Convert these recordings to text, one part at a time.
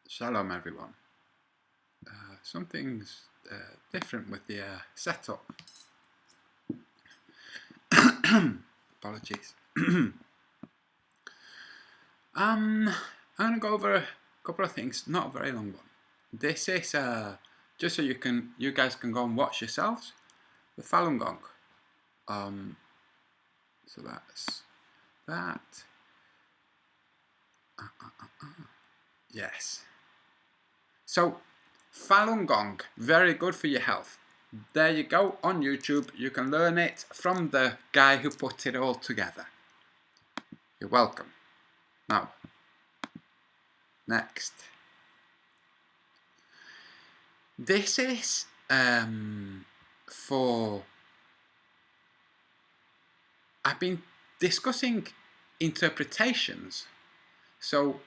Shalom everyone. Something's different with the setup. Apologies. I'm going to go over a couple of things, not a very long one. This is just so you guys can go and watch yourselves, the Falun Gong. So that's that. Yes. So Falun Gong, very good for your health. There you go, on YouTube. You can learn it from the guy who put it all together. You're welcome. Now, next. This is for... I've been discussing interpretations. So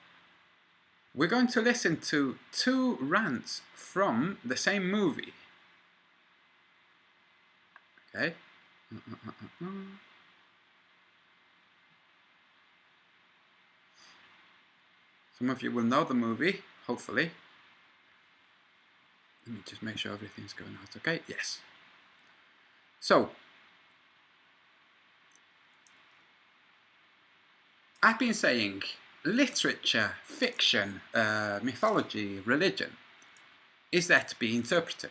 we're going to listen to 2 rants from the same movie. Okay. Some of you will know the movie, hopefully. Let me just make sure everything's going out okay. Yes. So, I've been saying literature, fiction, mythology, religion is there to be interpreted.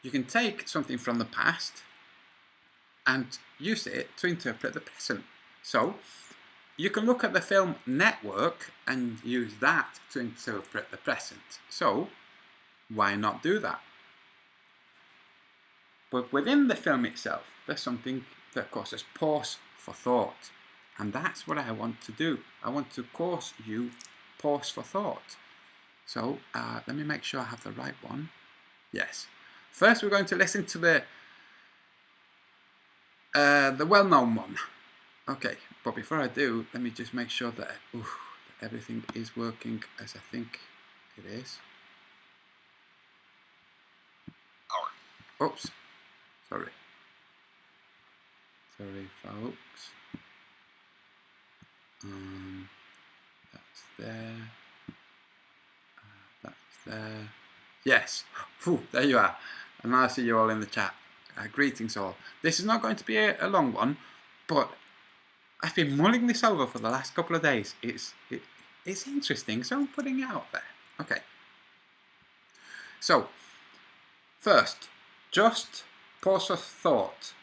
You can take something from the past and use it to interpret the present. So, you can look at the film Network and use that to interpret the present. So, why not do that? But within the film itself, there's something that causes pause for thought. And that's what I want to do. I want to cause you pause for thought. So let me make sure I have the right one. Yes. First, we're going to listen to the well-known one. Okay, but before I do, let me just make sure that everything is working as I think it is. Oops. Sorry, folks. That's there. That's there. Yes. Whew, there you are. And now I see you all in the chat. Greetings all. This is not going to be a long one, but I've been mulling this over for the last couple of days. It's interesting, so I'm putting it out there. Okay. So, first, just pause for thought.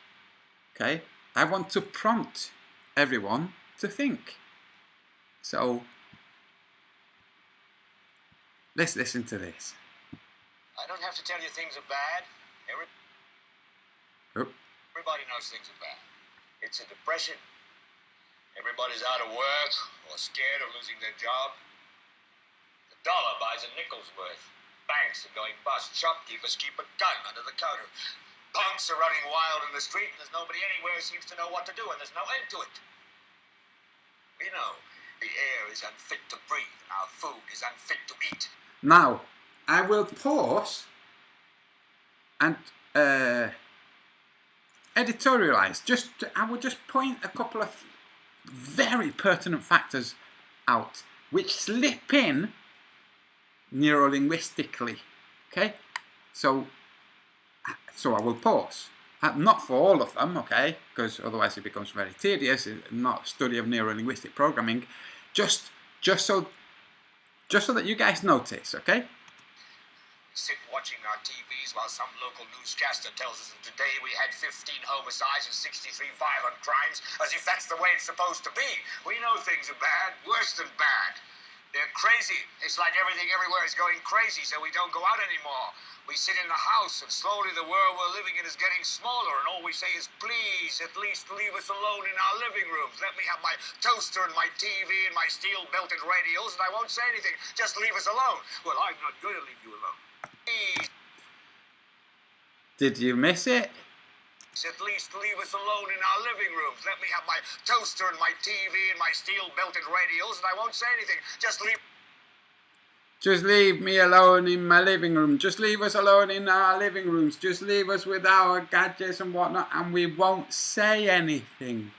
Okay? I want to prompt everyone to think. So, let's listen to this. I don't have to tell you things are bad. Everybody knows things are bad. It's a depression. Everybody's out of work or scared of losing their job. The dollar buys a nickel's worth. Banks are going bust. Shopkeepers keep a gun under the counter. Punks are running wild in the street, and there's nobody anywhere who seems to know what to do, and there's no end to it. We know the air is unfit to breathe, and our food is unfit to eat. Now, I will pause and editorialize. I will just point a couple of very pertinent factors out, which slip in neurolinguistically. Okay, so I will pause. Not for all of them, okay, because otherwise it becomes very tedious. It's not a study of neurolinguistic programming. Just so that you guys notice, okay? Sit watching our TVs while some local newscaster tells us that today we had 15 homicides and 63 violent crimes, as if that's the way it's supposed to be. We know things are bad, worse than bad. They're crazy. It's like everything everywhere is going crazy, so we don't go out anymore. We sit in the house, and slowly the world we're living in is getting smaller, and all we say is, please, at least leave us alone in our living rooms. Let me have my toaster and my TV and my steel-belted radios, and I won't say anything. Just leave us alone. Well, I'm not going to leave you alone. Please. Did you miss it? At least leave us alone in our living rooms. Let me have my toaster and my TV and my steel-belted radios, and I won't say anything. Just leave me alone in my living room. Just leave us alone in our living rooms. Just leave us with our gadgets and whatnot, and we won't say anything.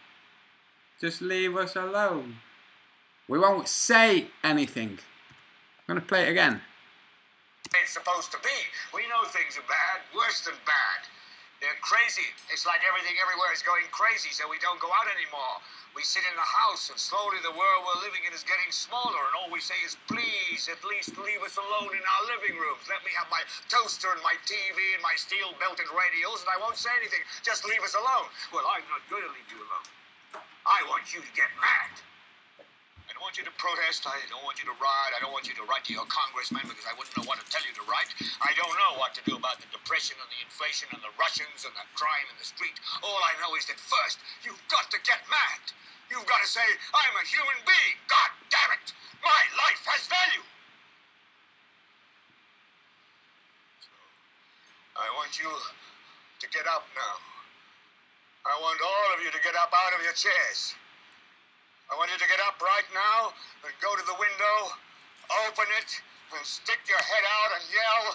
Just leave us alone. We won't say anything. I'm going to play it again. It's supposed to be. We know things are bad, worse than bad. They're crazy. It's like everything everywhere is going crazy, so we don't go out anymore. We sit in the house, and slowly the world we're living in is getting smaller, and all we say is, please, at least leave us alone in our living rooms. Let me have my toaster and my TV and my steel-belted radios, and I won't say anything. Just leave us alone. Well, I'm not going to leave you alone. I want you to get mad. I don't want you to protest. I don't want you to riot. I don't want you to write to your congressman because I wouldn't know what to tell you to write. I don't know what to do about the depression and the inflation and the Russians and the crime in the street. All I know is that first, you've got to get mad. You've got to say, I'm a human being. God damn it. My life has value. So, I want you to get up now. I want all of you to get up out of your chairs. I want you to get up right now and go to the window, open it, and stick your head out and yell,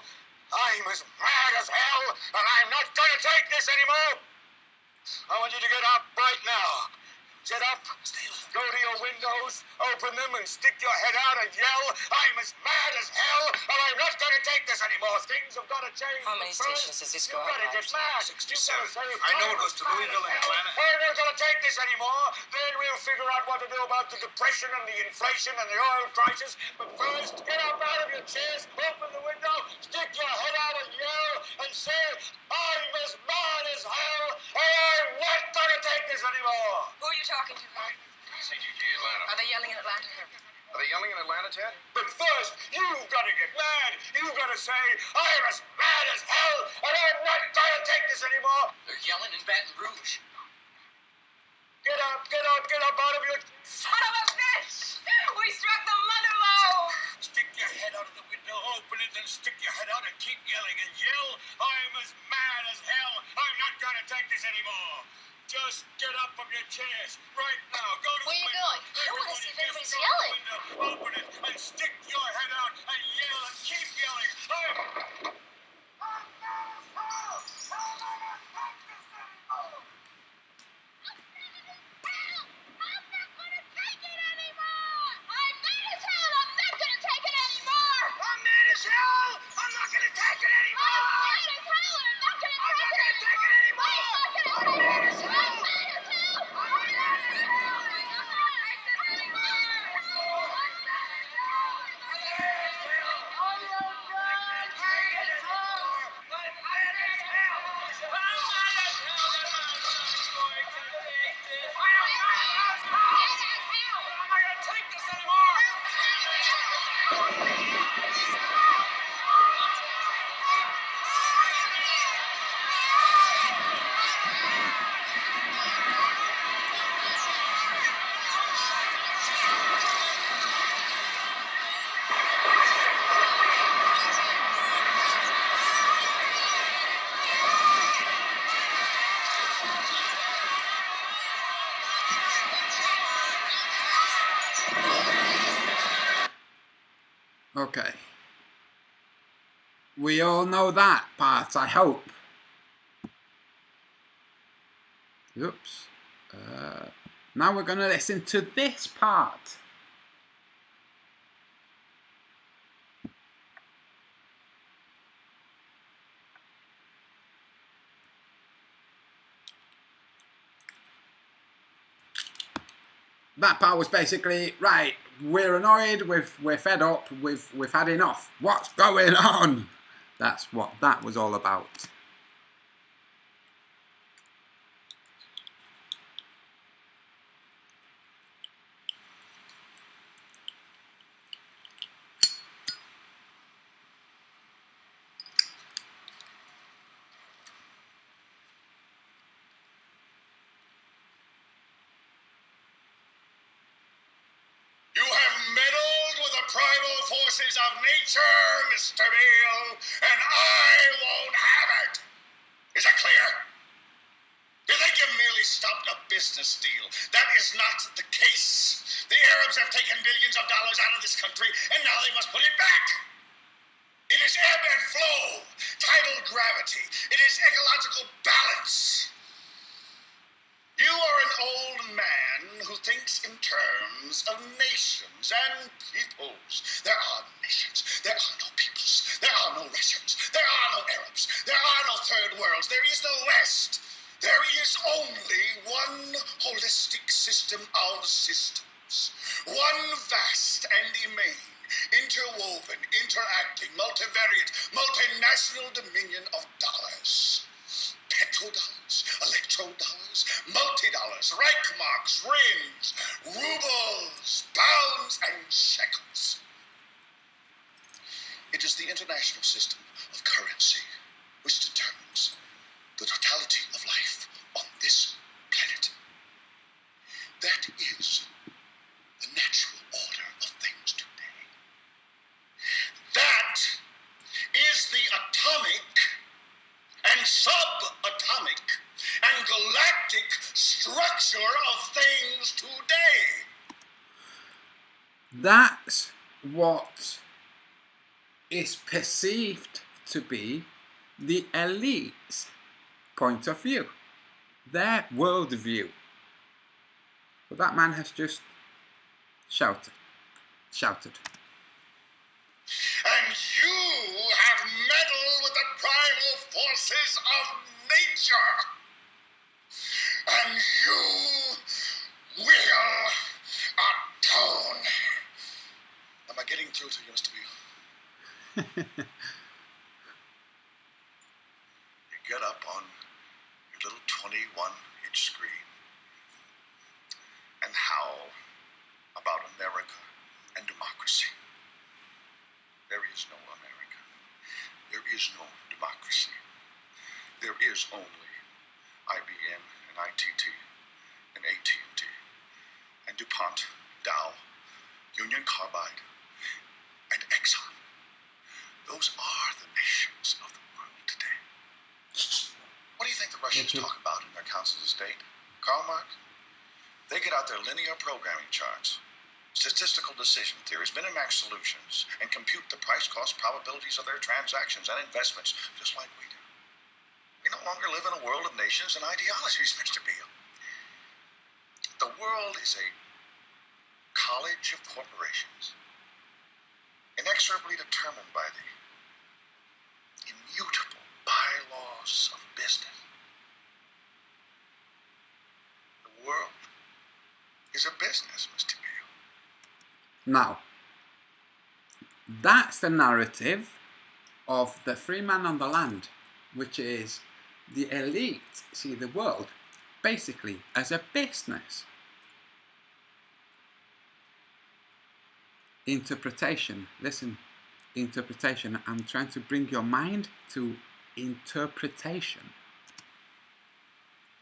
I'm as mad as hell, and I'm not going to take this anymore. I want you to get up right now. Get up, go to your windows, open them, and stick your head out and yell, I'm as mad as hell, and I'm not going to take this anymore. Things have got to change. How many stations does this go on? You've got to get mad. 67. I know it goes to Louisville and Atlanta. I'm not going to take this anymore. Then we'll figure out what to do about the depression and the inflation and the oil crisis. But first, get up out of your chairs, open the window, stick your head out and yell, and say, I'm as mad as hell, and I'm not going to take this anymore. Who are you talking to? CGG Atlanta. Are they yelling in Atlanta? Are they yelling in Atlanta, Ted? But first, you've got to get mad. You've got to say, I'm as mad as hell, and I'm not going to take this anymore. They're yelling in Baton Rouge. Get up, get up, get up out of your... Son of a bitch! We struck the mother low! Stick your head out of the window, open it, then stick your head out and keep yelling and yell, I'm as mad as hell. I'm not going to take this anymore. Just get up from your chairs right now. Go to Where the you window. going? I want to see if anybody's Just go to the yelling. window, open it, and stick your head out and yell and keep yelling. Okay. We all know that part, I hope. Oops. Now we're going to listen to this part. That part was basically, right, we're annoyed, we're fed up, we've had enough. What's going on? That's what that was all about. You have meddled with the primal forces of nature, Mr. Beale, and I won't have it. Is that clear? You think you merely stopped a business deal? That is not the case. The Arabs have taken billions of dollars out of this country, and now they must put it back. It is ebb and flow, tidal gravity. It is ecological balance. You are an old man who thinks in terms of nations and peoples. There are no nations. There are no peoples. There are no Russians. There are no Arabs. There are no third worlds. There is no West. There is only one holistic system of systems. One vast and immane, interwoven, interacting, multivariate, multinational dominion of dollars. Petrodollars, electrodollars, multi-dollars, Reichmarks, rings, rubles, pounds, and shekels. It is the international system of currency which determines the totality of life on this planet. That is the natural order of things today. That is the atomic and subatomic and galactic structure of things today. That's what is perceived to be the elite's point of view, their worldview. But that man has just shouted. And you have meddled with the primal forces of nature. And you will atone. Am I getting through to you, Mr. Beale? You get up on your little 21-inch screen and howl about America and democracy. There is no America. There is no democracy. There is only IBM and ITT and AT&T and DuPont, Dow, Union Carbide, and Exxon. Those are the nations of the world today. What do you think the Russians talk about in their councils of state? Karl Marx? They get out their linear programming charts, statistical decision theories, Minimax solutions, and compute the price-cost probabilities of their transactions and investments, just like we do. We no longer live in a world of nations and ideologies, Mr. Beale. The world is a college of corporations, inexorably determined by the immutable bylaws of business. The world is a business, Mr. Beale. Now, that's the narrative of the free man on the land, which is the elite see the world basically as a business. Interpretation. Listen, interpretation. I'm trying to bring your mind to interpretation.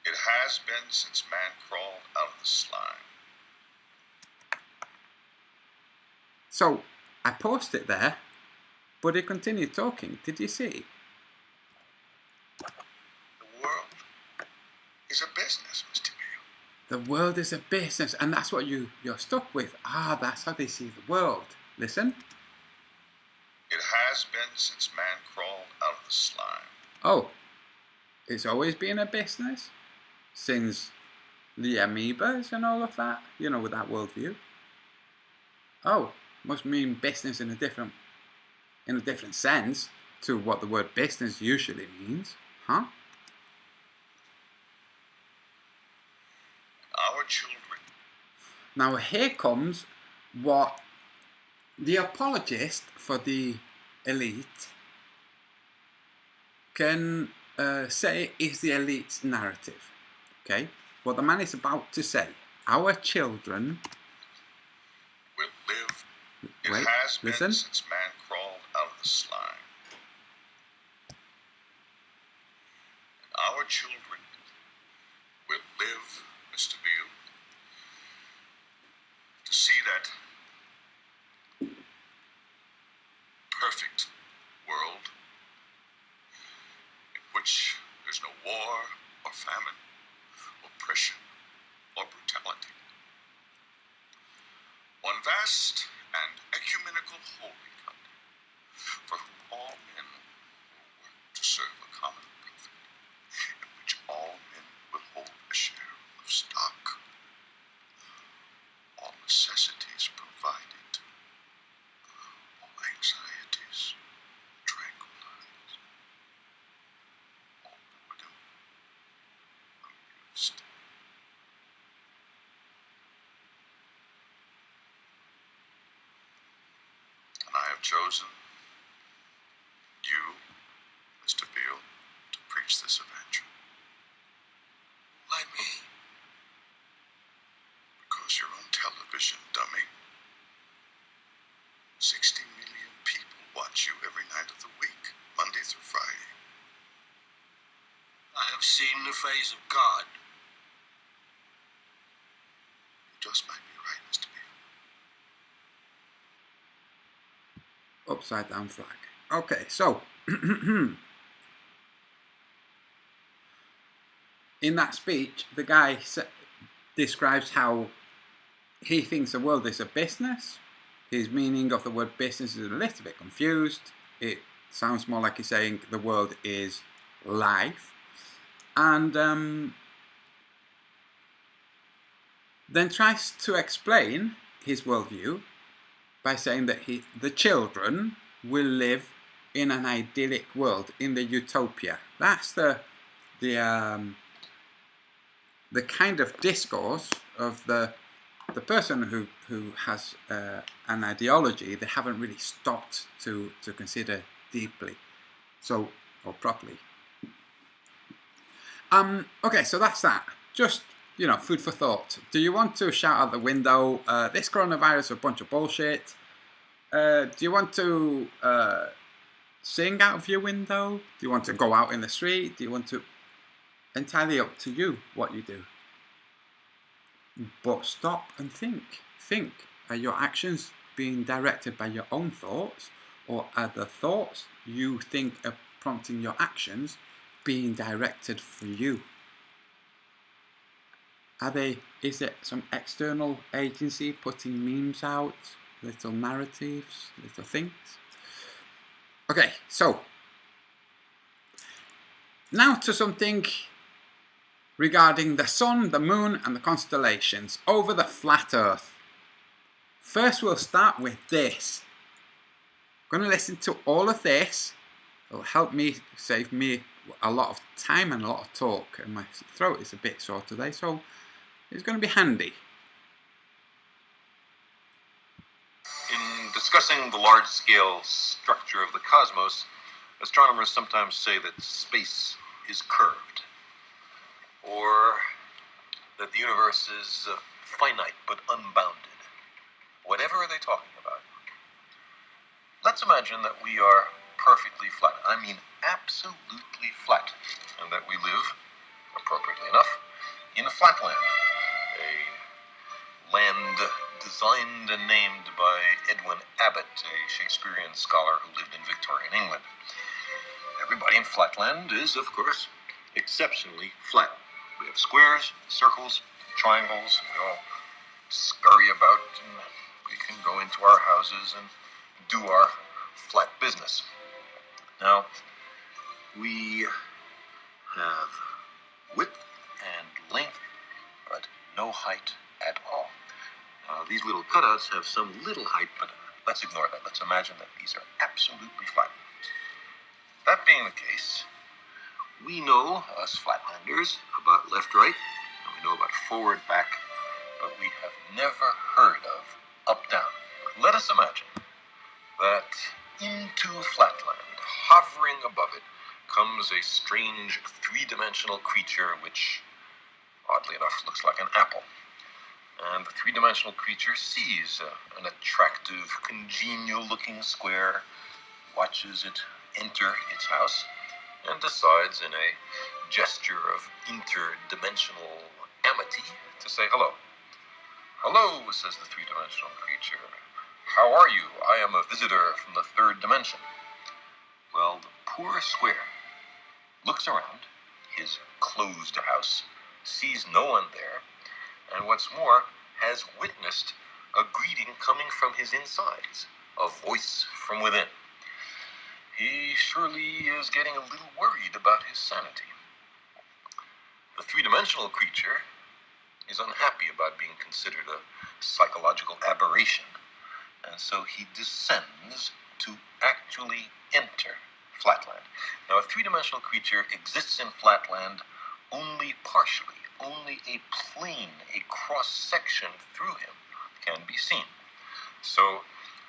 It has been since man crawled out of the slime. So, I paused it there, but it continued talking. Did you see? The world is a business, Mr. Beale. The world is a business, and that's what you're stuck with. Ah, that's how they see the world. Listen. It has been since man crawled out of the slime. Oh, it's always been a business? Since the amoebas and all of that? You know, with that worldview? Oh, must mean business in a different sense to what the word business usually means, huh? Our children. Now here comes what the apologist for the elite can say is the elite's narrative. Okay, what the man is about to say. Our children Will live. It Wait, has been listen. since man crawled out of the slime. Our children will live, Mr. Beale, to see that perfect world in which there's no war or famine, oppression or brutality. One vast and ecumenical holy country for whom all men will work to serve a common prophet, in which all men will hold a share of necessities provided, all anxieties tranquilized, all boredom amused. And I have chosen you, Mr. Beale, to preach this evangel. Why me? Because you're on television, dummy. 60 million people watch you every night of the week, Monday through Friday. I have seen the face of God. You just might be right, Mr. Beale. Upside down flag. Okay, so in that speech, the guy describes how he thinks the world is a business. His meaning of the word business is a little bit confused. It sounds more like he's saying the world is life. And then tries to explain his worldview by saying that the children will live in an idyllic world, in the utopia. That's the kind of discourse of the person who has an ideology they haven't really stopped to consider deeply, or properly. Okay, so that's that. Just, food for thought. Do you want to shout out the window, this coronavirus is a bunch of bullshit? Do you want to sing out of your window? Do you want to go out in the street? Do you want to... Entirely up to you what you do. But stop and think. Think. Are your actions being directed by your own thoughts? Or are the thoughts you think are prompting your actions being directed for you? Is it some external agency putting memes out? Little narratives? Little things? Okay, so now to something regarding the sun, the moon, and the constellations over the flat earth. First, we'll start with this. I'm going to listen to all of this. It'll help me, save me a lot of time and a lot of talk. And my throat is a bit sore today, so it's going to be handy. In discussing the large-scale structure of the cosmos, astronomers sometimes say that space is curved, or that the universe is finite but unbounded. Whatever are they talking about? Let's imagine that we are perfectly flat. I mean absolutely flat, and that we live, appropriately enough, in a flatland, a land designed and named by Edwin Abbott, a Shakespearean scholar who lived in Victorian England. Everybody in flatland is, of course, exceptionally flat. We have squares, circles, triangles, and we all scurry about, and we can go into our houses and do our flat business. Now, we have width and length, but no height at all. These little cutouts have some little height, but let's ignore that. Let's imagine that these are absolutely flat. That being the case, we know, us flatlanders, about left-right, and we know about forward-back, but we have never heard of up-down. Let us imagine that into flatland, hovering above it, comes a strange three-dimensional creature which, oddly enough, looks like an apple. And the three-dimensional creature sees an attractive, congenial-looking square, watches it enter its house, and decides in a gesture of interdimensional amity to say hello. Hello, says the three-dimensional creature. How are you? I am a visitor from the third dimension. Well, the poor square looks around his closed house, sees no one there, and what's more, has witnessed a greeting coming from his insides, a voice from within. He surely is getting a little worried about his sanity. The three-dimensional creature is unhappy about being considered a psychological psychological aberration. And so he descends to actually enter Flatland. Now, a three-dimensional creature exists in Flatland only partially. Only a plane, a cross-section through him can be seen. So,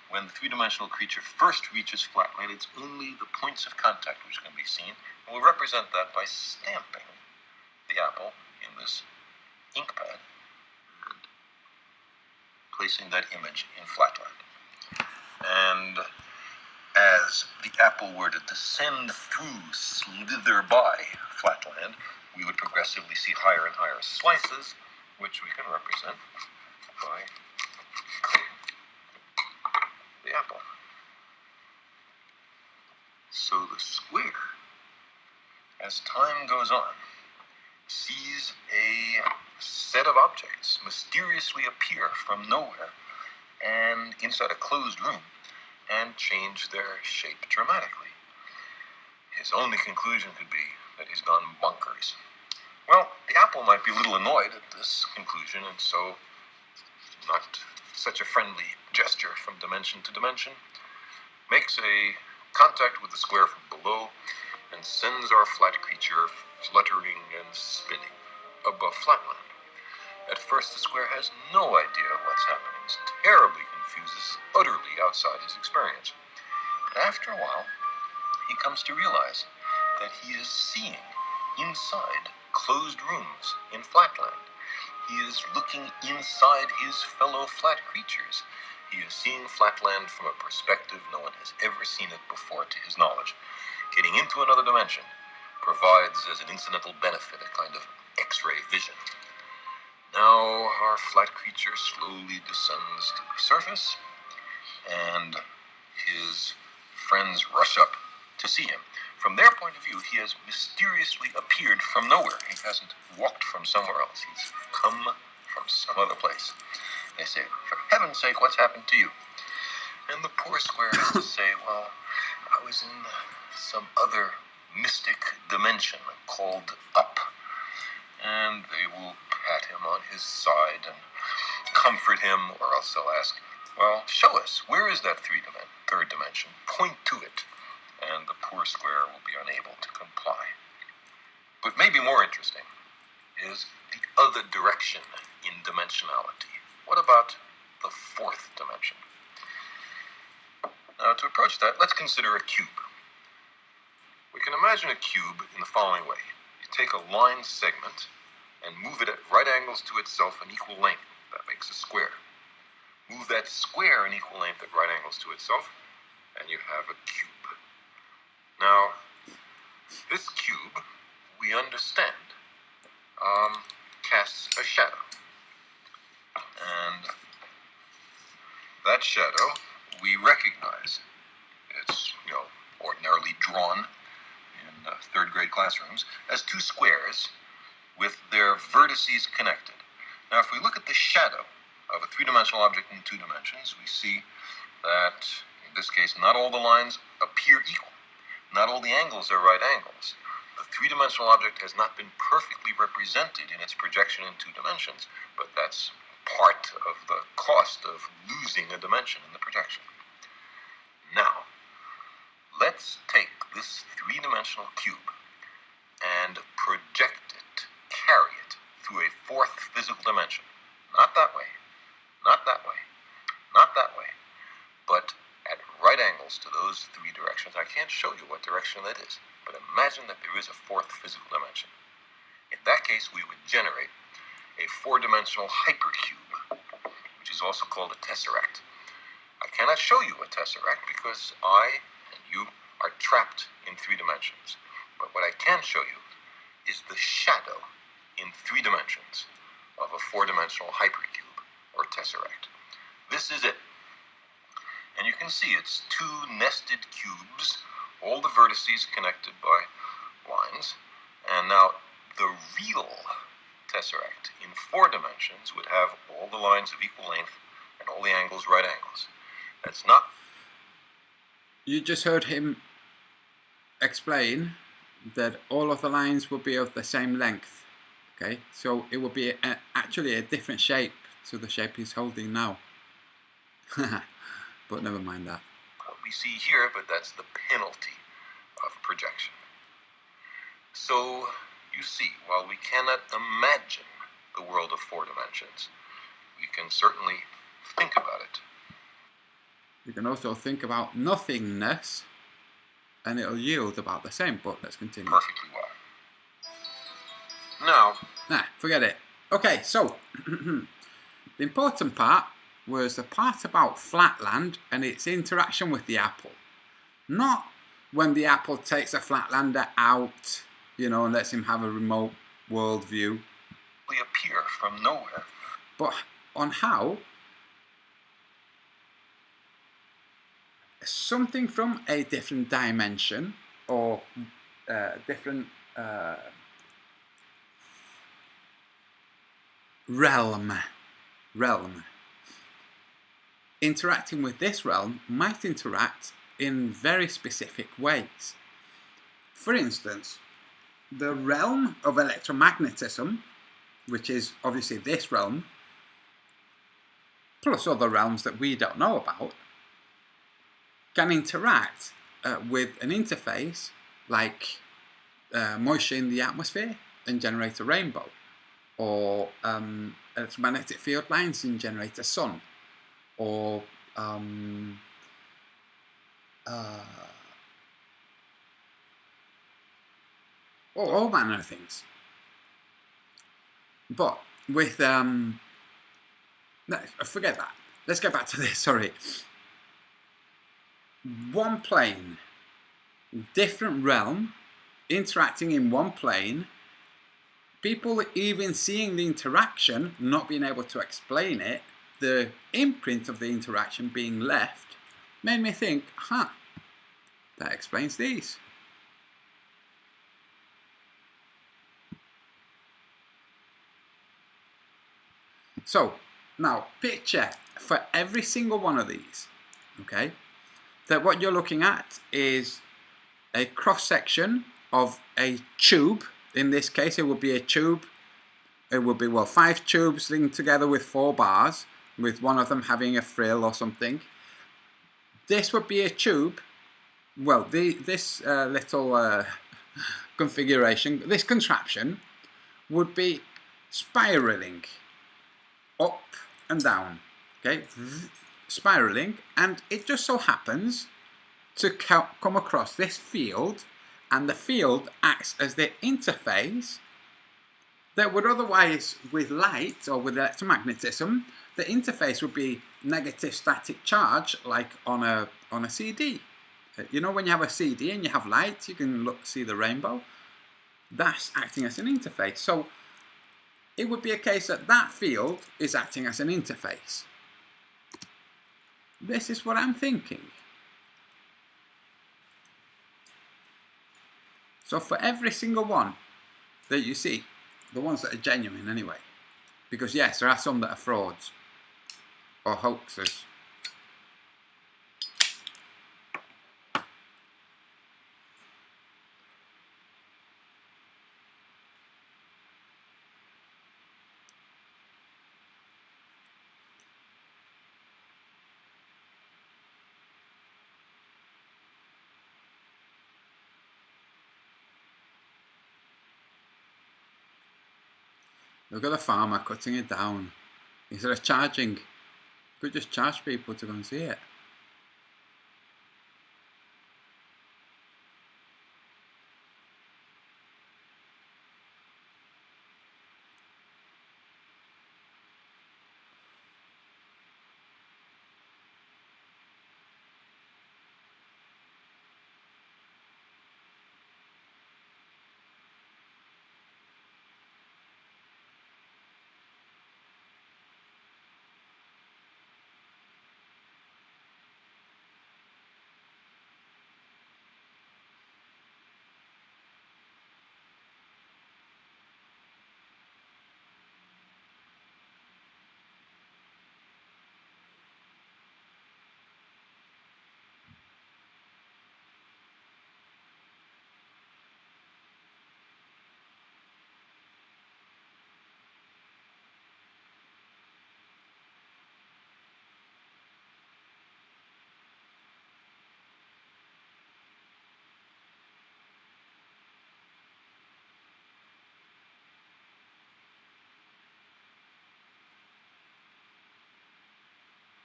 when the three-dimensional creature first reaches Flatland, it's only the points of contact which can be seen. And we'll represent that by stamping the apple in this ink pad and placing that image in Flatland. And as the apple were to descend through, slither by Flatland, we would progressively see higher and higher slices, which we can represent by cutting the apple. So the square, as time goes on, sees a set of objects mysteriously appear from nowhere and inside a closed room and change their shape dramatically. His only conclusion could be that he's gone bonkers. Well, the apple might be a little annoyed at this conclusion, and so, not such a friendly gesture from dimension to dimension, makes a contact with the square from below and sends our flat creature fluttering and spinning above Flatland. At first, the square has no idea of what's happening. He's terribly confused, is utterly outside his experience. But after a while, he comes to realize that he is seeing inside closed rooms in Flatland. He is looking inside his fellow flat creatures. He is seeing Flatland from a perspective no one has ever seen it before to his knowledge. Getting into another dimension provides as an incidental benefit a kind of X-ray vision. Now our flat creature slowly descends to the surface, and his friends rush up to see him. From their point of view, he has mysteriously appeared from nowhere. He hasn't walked from somewhere else. He's come from some other place. They say, "For heaven's sake, what's happened to you?" And the poor square has to say, "Well, I was in some other mystic dimension called up." And they will pat him on his side and comfort him, or else they'll ask, "Well, show us, where is that third dimension? Point to it." And the poor square will be unable to comply. But maybe more interesting is the other direction in dimensionality. What about the fourth dimension? Now, to approach that, let's consider a cube. We can imagine a cube in the following way. You take a line segment and move it at right angles to itself in equal length. That makes a square. Move that square in equal length at right angles to itself, and you have a cube. Now, this cube, we understand, casts a shadow. And that shadow we recognize. It's, ordinarily drawn in third grade classrooms as two squares with their vertices connected. Now, if we look at the shadow of a three-dimensional object in two dimensions, we see that, in this case, not all the lines appear equal. Not all the angles are right angles. The three-dimensional object has not been perfectly represented in its projection in two dimensions, but that's part of the cost of losing a dimension in the projection. Now, let's take this three-dimensional cube and project it, carry it through a fourth physical dimension. Not that way, not that way, not that way, but at right angles to those three directions. I can't show you what direction that is, but imagine that there is a fourth physical dimension. In that case, we would generate a four-dimensional hypercube, which is also called a tesseract. I cannot show you a tesseract because I and you are trapped in three dimensions. But what I can show you is the shadow in three dimensions of a four-dimensional hypercube or tesseract. This is it. And you can see it's two nested cubes, all the vertices connected by lines. And now the real tesseract in four dimensions would have all the lines of equal length and all the angles right angles. That's not... You just heard him explain that all of the lines will be of the same length. Okay, so it will be actually a different shape to the shape he's holding now. But never mind that. What we see here, but that's the penalty of projection. So, you see, while we cannot imagine the world of 4 dimensions, we can certainly think about it. You can also think about nothingness, and it'll yield about the same, but let's continue. Perfectly well. Now, Nah, forget it. Okay, so, the important part was the part about Flatland and its interaction with the apple. Not when the apple takes a Flatlander out, you know, and lets him have a remote world view, we appear from nowhere. but on how something from a different dimension or different realm interacting with this realm might interact in very specific ways. For instance, the realm of electromagnetism, which is obviously this realm, plus other realms that we don't know about, can interact with an interface like moisture in the atmosphere and generate a rainbow, or electromagnetic field lines and generate a sun, or all manner of things. But with no, forget that. Let's get back to this. Sorry. One plane, different realm, interacting in one plane. People even seeing the interaction, not being able to explain it, the imprint of the interaction being left, made me think, huh, that explains these. So, now picture for every single one of these, okay, that what you're looking at is a cross-section of a tube. In this case, it would be a tube. It would be, well, 5 tubes linked together with 4 bars, with one of them having a frill or something. This would be a tube. Well, this little configuration, this contraption, would be spiraling up and down, okay, spiraling, and it just so happens to come across this field, and the field acts as the interface that would otherwise, with light or with electromagnetism, the interface would be negative static charge, like on a CD. You know, when you have a CD and you have light, you can see the rainbow. That's acting as an interface. So it would be a case that that field is acting as an interface. This is what I'm thinking. So for every single one that you see, the ones that are genuine anyway, because yes, there are some that are frauds or hoaxes. Look at the farmer cutting it down. Instead of charging, you could just charge people to go and see it.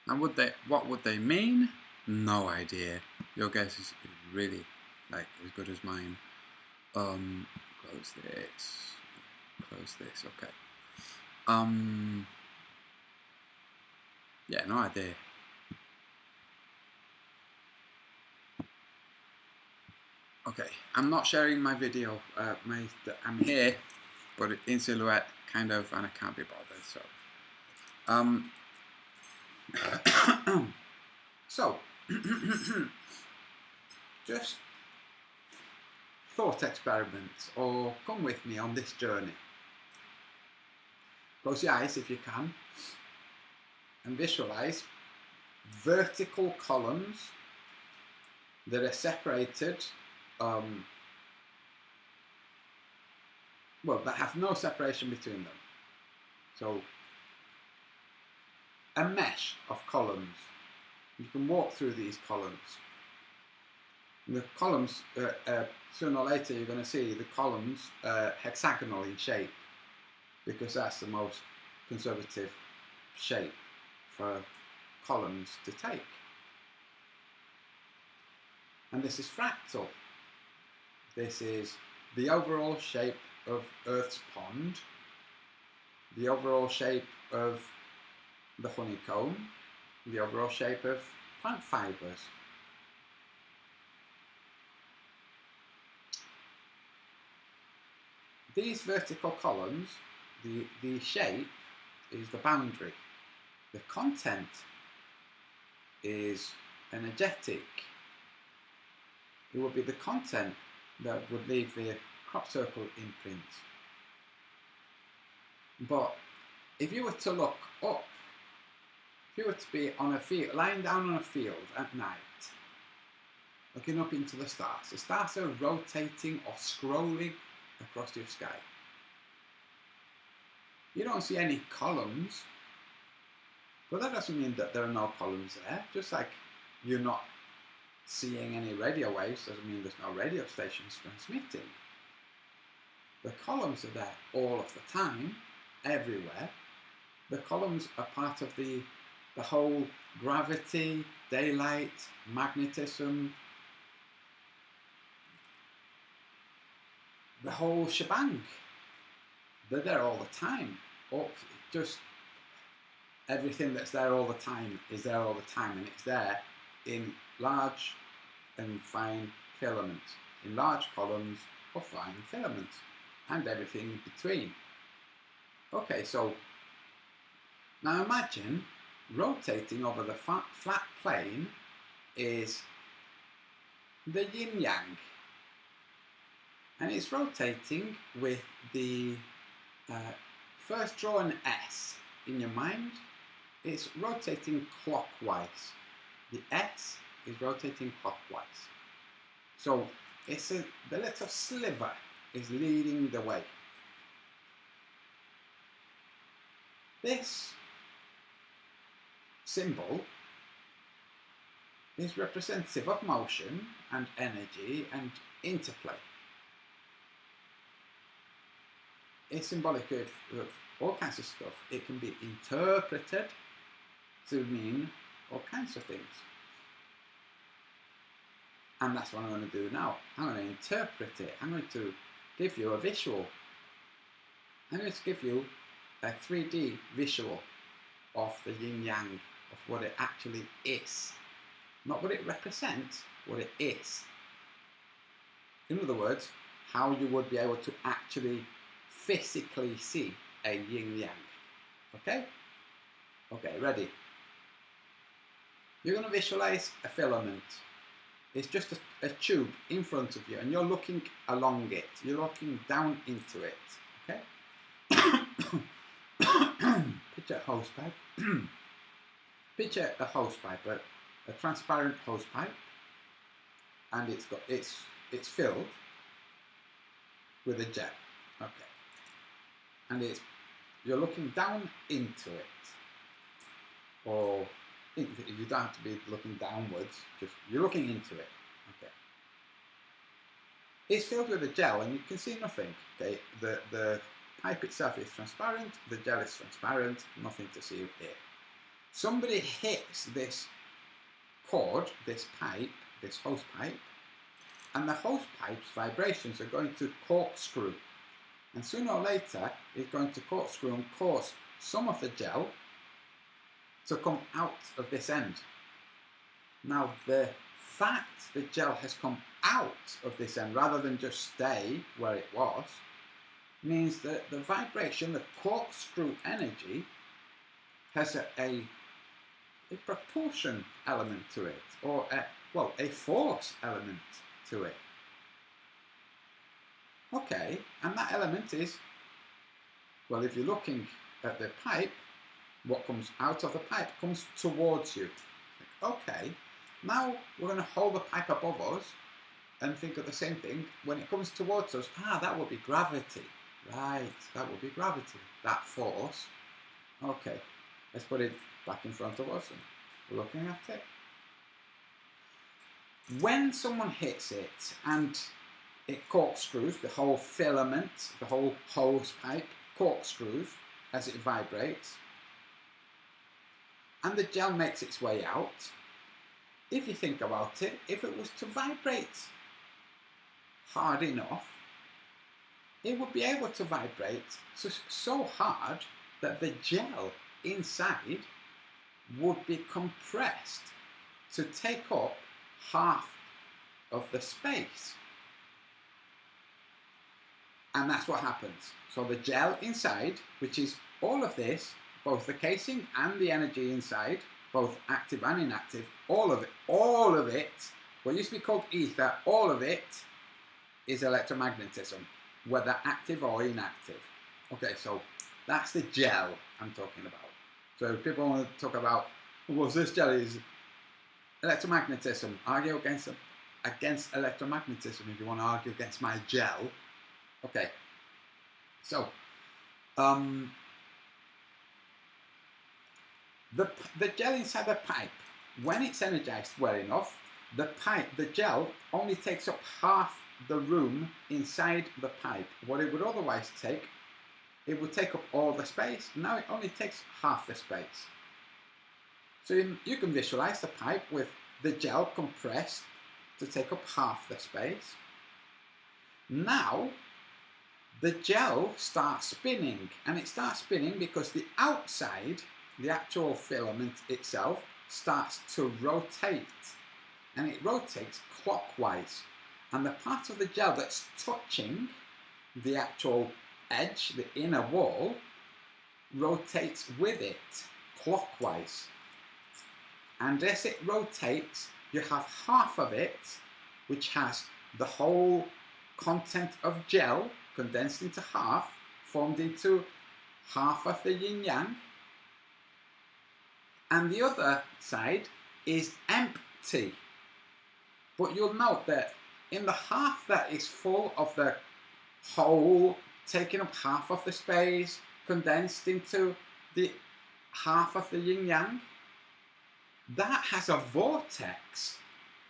And what would they mean? No idea. Your guess is really like as good as mine. Close this. Close this. Okay. Yeah, no idea. Okay, I'm not sharing my video. I'm here, but in silhouette, kind of, and I can't be bothered. So, just thought experiments, or come with me on this journey. Close your eyes if you can, and visualize vertical columns that are separated, well, that have no separation between them. So, a mesh of columns. You can walk through these columns. The columns, sooner or later you're going to see the columns hexagonal in shape, because that's the most conservative shape for columns to take. And this is fractal. This is the overall shape of Earth's pond, the overall shape of the honeycomb, the overall shape of plant fibers. These vertical columns, the shape is the boundary. The content is energetic. It would be the content that would leave the crop circle imprint. But if you were to look up, if you were to be on a field, lying down on a field at night, looking up into the stars are rotating or scrolling across your sky. You don't see any columns, but that doesn't mean that there are no columns there. Just like you're not seeing any radio waves doesn't mean there's no radio stations transmitting. The columns are there all of the time, everywhere. The columns are part of the whole gravity, daylight, magnetism, the whole shebang. They're there all the time. Or just everything that's there all the time is there all the time, and it's there in large and fine filaments, in large columns of fine filaments, and everything in between. Okay, so now imagine rotating over the flat plane is the yin-yang, and it's rotating with the first draw an S in your mind. It's rotating clockwise. The S is rotating clockwise. So it's the little sliver is leading the way. This symbol is representative of motion and energy and interplay. It's symbolic of all kinds of stuff. It can be interpreted to mean all kinds of things. And that's what I'm going to do now. I'm going to interpret it. I'm going to give you a visual. I'm going to give you a 3D visual of the yin-yang, of what it actually is. Not what it represents, what it is. In other words, how you would be able to actually physically see a yin-yang. Okay? Okay, ready? You're going to visualize a filament. It's just a tube in front of you, and you're looking along it. You're looking down into it. Okay? Picture a hose pipe. Picture a hose pipe, a transparent hose pipe, and it's filled with a gel. Okay. And you're looking down into it, or you don't have to be looking downwards, just you're looking into it. Okay. It's filled with a gel and you can see nothing. Okay, the pipe itself is transparent, the gel is transparent, nothing to see here. somebody hits this cord, this pipe, this hose pipe, and the hose pipe's vibrations are going to corkscrew. And sooner or later, it's going to corkscrew and cause some of the gel to come out of this end. Now, the fact the gel has come out of this end rather than just stay where it was means that the vibration, the corkscrew energy, has a propulsion element to it, or a force element to it. Okay, and that element is, well, if you're looking at the pipe, what comes out of the pipe comes towards you. Okay, now we're going to hold the pipe above us and think of the same thing. When it comes towards us, that would be gravity. Right, that would be gravity, that force. Okay, let's put it back in front of us and we're looking at it. When someone hits it and it corkscrews, the whole filament, the whole hose pipe corkscrews as it vibrates, and the gel makes its way out. If you think about it, if it was to vibrate hard enough, it would be able to vibrate so hard that the gel inside would be compressed to take up half of the space. And that's what happens. So the gel inside, which is all of this, both the casing and the energy inside, both active and inactive, all of it, what used to be called ether, all of it is electromagnetism, whether active or inactive. Okay, so that's the gel I'm talking about. So if people want to talk about, well, this gel is electromagnetism, argue against electromagnetism if you want to argue against my gel. Okay, so the gel inside the pipe, when it's energized well enough, the gel only takes up half the room inside the pipe. What it would otherwise take, it would take up all the space. Now it only takes half the space. So you can visualize the pipe with the gel compressed to take up half the space. Now the gel starts spinning, and it starts spinning because the outside, the actual filament itself, starts to rotate, and it rotates clockwise, and the part of the gel that's touching the actual edge, the inner wall, rotates with it clockwise. And as it rotates, you have half of it which has the whole content of gel condensed into half, formed into half of the yin yang, and the other side is empty. But you'll note that in the half that is full of the whole, taking up half of the space, condensed into the half of the yin yang, that has a vortex,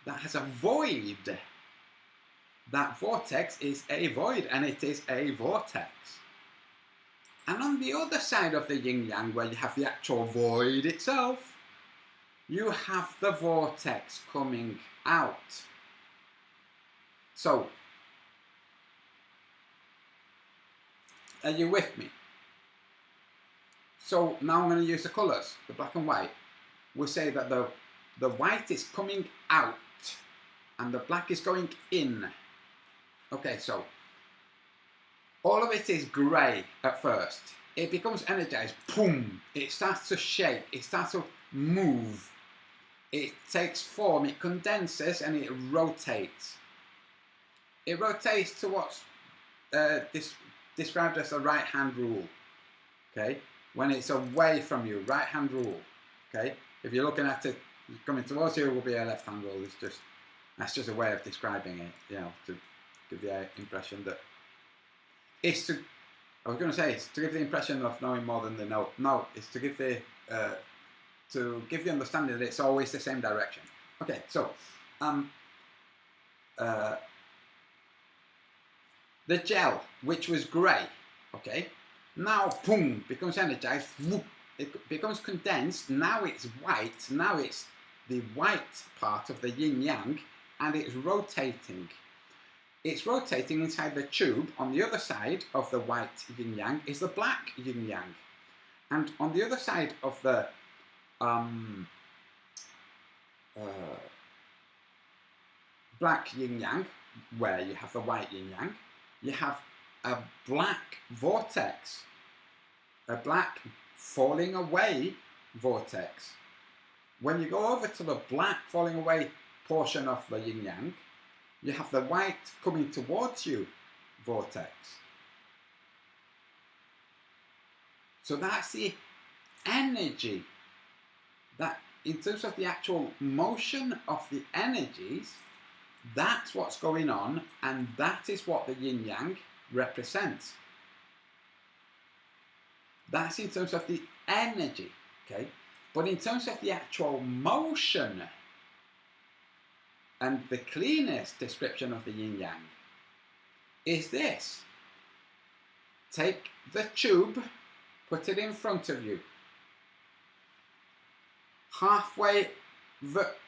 that has a void. That vortex is a void, and it is a vortex. And on the other side of the yin yang, where you have the actual void itself, you have the vortex coming out. So, are you with me? So now I'm going to use the colours, the black and white. We say that the white is coming out and the black is going in. Okay, so all of it is grey at first. It becomes energized, boom, it starts to shake, it starts to move. It takes form, it condenses, and it rotates. It rotates to what's described as the right-hand rule. Okay, when it's away from you, right-hand rule. Okay, if you're looking at it coming towards you, it will be a left-hand rule. That's just a way of describing it, you know, to give the impression that it's to. I was going to say it's to give the impression of knowing more than they know. No, it's to give the understanding that it's always the same direction. Okay, so the gel, which was grey, okay, now boom, becomes energized. Whoop, it becomes condensed. Now it's white. Now it's the white part of the yin yang, and it's rotating. It's rotating inside the tube. On the other side of the white yin yang is the black yin yang, and on the other side of the black yin yang, where you have the white yin yang, you have a black vortex, a black falling away vortex. When you go over to the black falling away portion of the yin yang, you have the white coming towards you vortex. So that's the energy. That in terms of the actual motion of the energies, that's what's going on, and that is what the yin yang represents. That's in terms of the energy, okay? But in terms of the actual motion, and the cleanest description of the yin yang is this. Take the tube, put it in front of you. Halfway,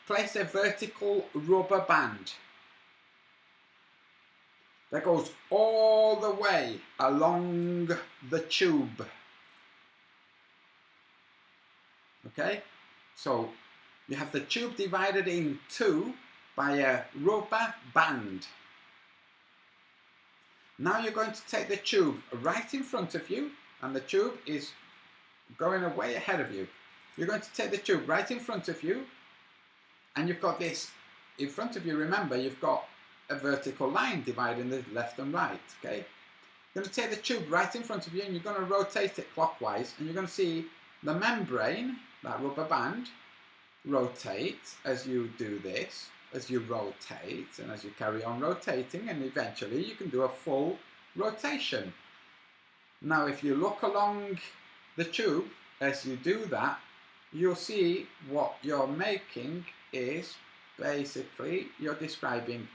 place a vertical rubber band that goes all the way along the tube. Okay, so you have the tube divided in two by a rubber band. Now you're going to take the tube right in front of you, and the tube is going away ahead of you. You're going to take the tube right in front of you, and you've got this in front of you. Remember, you've got a vertical line dividing the left and right, okay? You're going to take the tube right in front of you, and you're going to rotate it clockwise, and you're going to see the membrane, that rubber band, rotate as you do this, as you rotate, and as you carry on rotating, and eventually you can do a full rotation. Now, if you look along the tube as you do that, you'll see what you're making is basically you're describing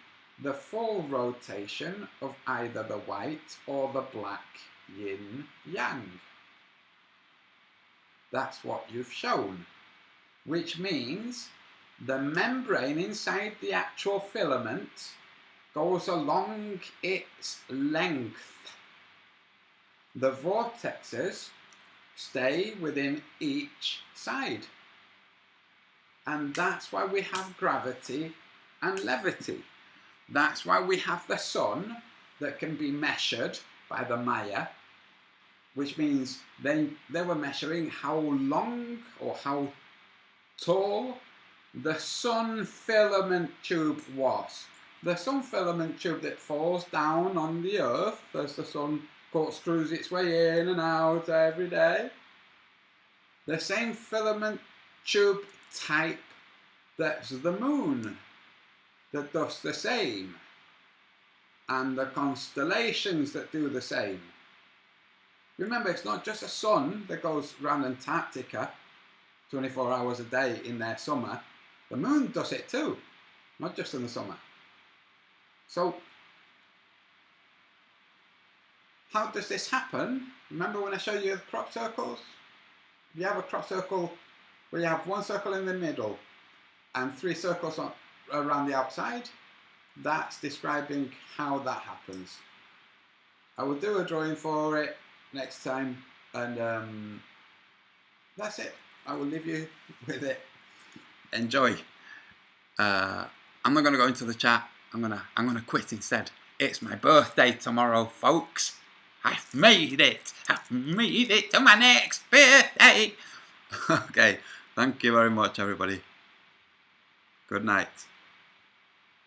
the full rotation of either the white or the black yin yang. That's what you've shown, which means the membrane inside the actual filament goes along its length. The vortexes stay within each side. And that's why we have gravity and levity. That's why we have the sun that can be measured by the Maya, which means they were measuring how long or how tall the sun filament tube was. The sun filament tube that falls down on the earth as the sun corkscrews its way in and out every day. The same filament tube type that's the moon that does the same, and the constellations that do the same. Remember, it's not just a sun that goes around Antarctica 24 hours a day in their summer. The moon does it too, not just in the summer. So, how does this happen? Remember when I showed you the crop circles? You have a crop circle where you have one circle in the middle and 3 circles around the outside. That's describing how that happens. I will do a drawing for it next time, and that's it. I will leave you with it. Enjoy. I'm not going to go into the chat. I'm gonna quit instead. It's my birthday tomorrow, folks. I've made it. I've made it to my next birthday. Okay. Thank you very much, everybody. Good night.